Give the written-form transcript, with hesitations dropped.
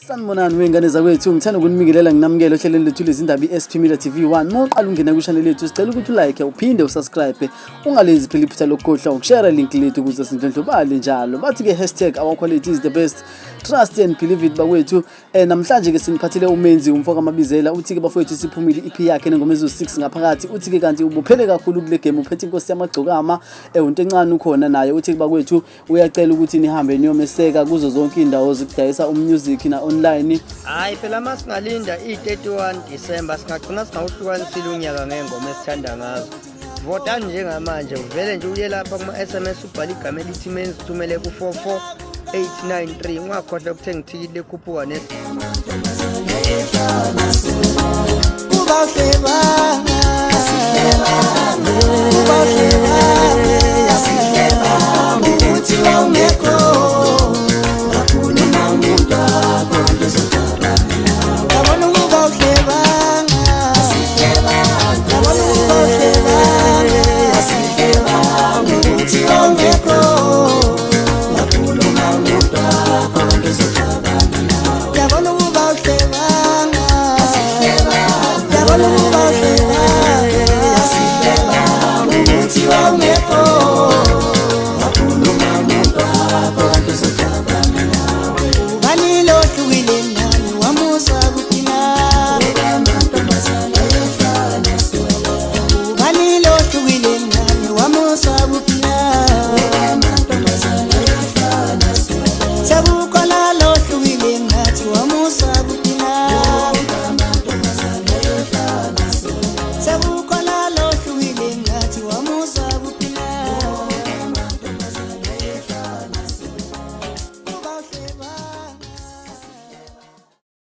Sanibonani wengane zakwethu, ngithanda ukunibingelela nginamukele ohlelweni lethu lezindaba iSP Media TV1. Mawuqala ungena ku-channel yethu sicela ukuthi ulike uphinde usubscribe. Ungalenzi phela iphutha lokukhohlwa ukushare link lethu ukuze sindlondlobale njalo. Bathi ke #our quality is the best. Trust and believe it bakwethu. Namhlanje ke siniphathele umenzi umfoka Mabizela uthi ke bafowethu siphumile EP yakhe nengoma ezo6 ngaphakathi. Uthi ke kanti ubuphele kakhulu kule game uphethe inkosi yamagcokama unto encane ukhona naye. Uthi ke bakwethu uyacela ukuthi nihambe niyomeseka kuzo zonke indawo zokudayisa umusic na online. Hayi phela masingalinda i31 December singagcina singawuhlukanisile unyaka ngengoma esithanda ngazo. Vota njengamanje uvele nje uye lapha kuma SMS ubhala igama elithi menzi thumele ku 44893 ungakhohlwa ukuthenga itikiti lekhuphuka Ubahleba